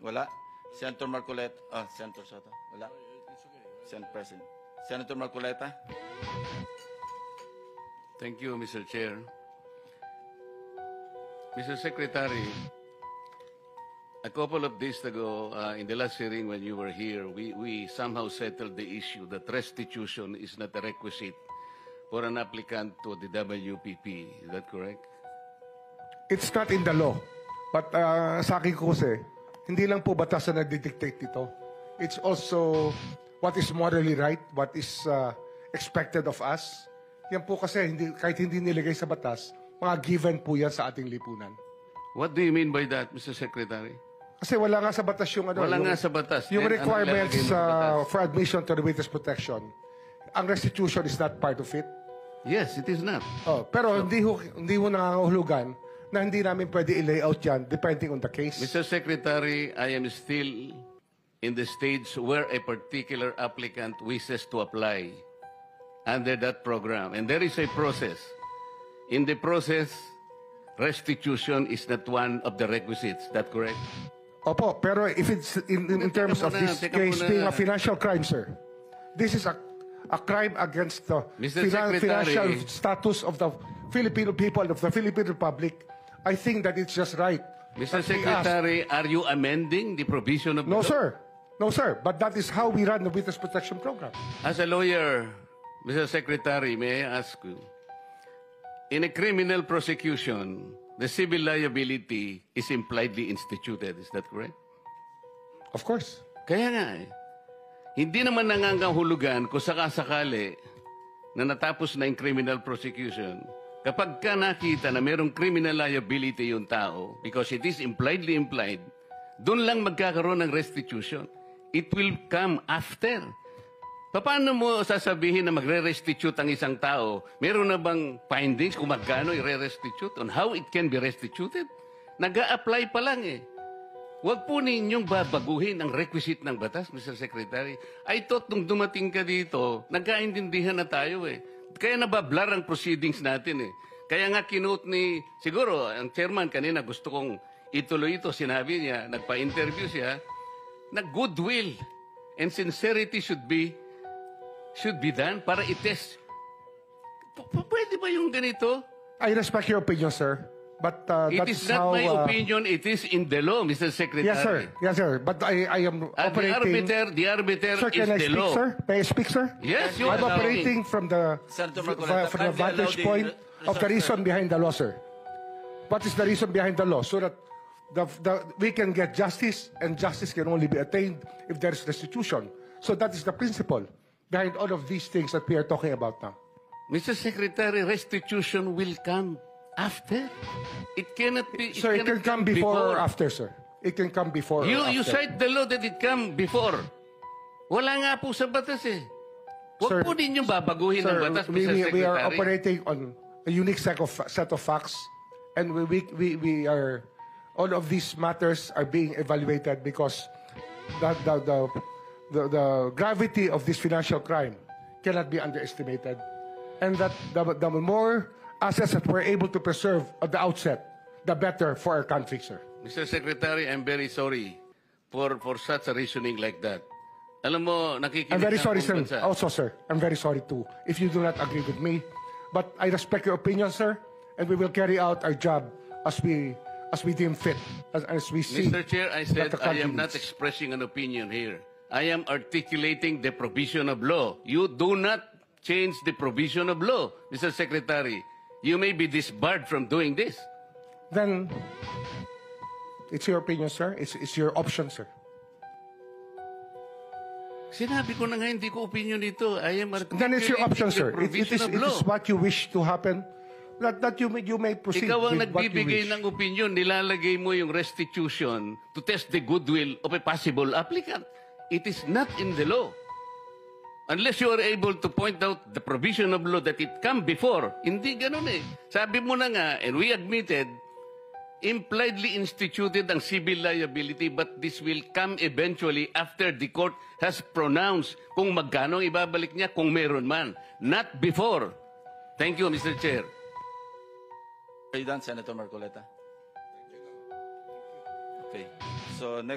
Wala. Senator Marcoleta. Senator Soto. Wala. Senate President. Senator Marcoleta. Thank you, Mr. Chair. Mr. Secretary, a couple of days ago, in the last hearing when you were here, we somehow settled the issue that restitution is not a requisite for an applicant to the WPP. Is that correct? It's not in the law. But sa akin ko kasi, hindi lang po batas na nagdidictate dito. It's also what is morally right, what is expected of us. Yan po kasi, kahit hindi nilagay sa batas, mga given po yan sa ating lipunan. What do you mean by that, Mr. Secretary? Kasi wala nga sa batas yung ano. Wala nga sa batas. Yung Then, requirements ano batas? for admission to the witness protection. Ang restitution is not part of it. Yes, it is not. Pero hindi ho nangangahulugan na hindi namin pwede i-layout yan depending on the case. Mr. Secretary, I am still in the stage where a particular applicant wishes to apply under that program. And there is a process. In the process, restitution is not one of the requisites. Is that correct? Opo, pero if it's in terms of this case being a financial crime, sir, this is a crime against the financial status of the Filipino people, of the Philippine Republic. I think that it's just right. Mr. Secretary, are you amending the provision of No, the law? sir. No, sir. But that is how we run the Witness Protection Program. As a lawyer, Mr. Secretary, may I ask you, in a criminal prosecution, the civil liability is impliedly instituted. Is that correct? Of course. Kaya nga hindi naman nangangahulugan kung sakasakali na natapos na yung criminal prosecution. Kapag ka nakita na mayroong criminal liability yung tao, because it is impliedly implied, doon lang magkakaroon ng restitution. It will come after. Paano mo sasabihin na magre-restitute ang isang tao? Meron na bang findings kung magkano i-restitute on how it can be restituted? Nag-a-apply pa lang eh. Huwag po ninyong babaguhin ang requisite ng batas, Mr. Secretary. I thought nung dumating ka dito, nagkaintindihan na tayo eh. Kaya nabablar ang proceedings natin eh. Kaya nga kinote ni, siguro, ang chairman kanina gusto kong ituloy ito. Sinabi niya, nagpa-interview siya, na goodwill and sincerity should be done para i-test. Pwede ba yung ganito? I respect your opinion, sir. But It that's is not how, my opinion. It is in the law, Mr. Secretary. Yes, sir. Yes, sir. But I am operating... The arbiter Sir, is can I the speak, law. sir? May I speak, sir? Yes, you I'm are operating from the Senator Marcoleta, from the kindly allow vantage the point of the reason behind the law, sir. What is the reason behind the law? So that we can get justice, and justice can only be attained if there is restitution. So that is the principle behind all of these things that we are talking about now. Mr. Secretary, restitution will come after. It cannot be. So it can come before or after, sir. It can come before or after. You cite the law that it come before. Wala nga po sa batas eh. Sir, Huwag po din yung babaguhin ng batas, Mr. Secretary. we are operating on a unique set of facts, and we are, all of these matters are being evaluated because the gravity of this financial crime cannot be underestimated, and that the more assets that we're able to preserve at the outset, the better for our country, sir. Mr. Secretary, I'm very sorry for such a reasoning like that. Alam mo, nakikinig I'm very na sorry, ang sir. bansa. Also, sir, I'm very sorry too if you do not agree with me. But I respect your opinion, sir, and we will carry out our job as we deem fit, as we see. Mr. Chair, I said that the I country am not needs. expressing an opinion here. I am articulating the provision of law. You do not change the provision of law, Mr. Secretary. You may be disbarred from doing this. Then it's your opinion, sir. It's your option, sir. Sinabi ko na nga, hindi ko opinion dito. I am articulating Then it's your option, the sir. provision of It law. is what you wish to happen. That you may proceed Ikaw ang with what you nagbibigay wish. ng opinion, nilalagay mo yung restitution to test the goodwill of a possible applicant. It is not in the law. Unless you are able to point out the provision of law that it come before. Hindi ganun eh. Sabi mo na nga, and we admitted, impliedly instituted ang civil liability, but this will come eventually after the court has pronounced kung magkano ibabalik niya, kung meron man. Not before. Thank you, Mr. Chair. Are you done, Senator Marcoleta? Okay. So next.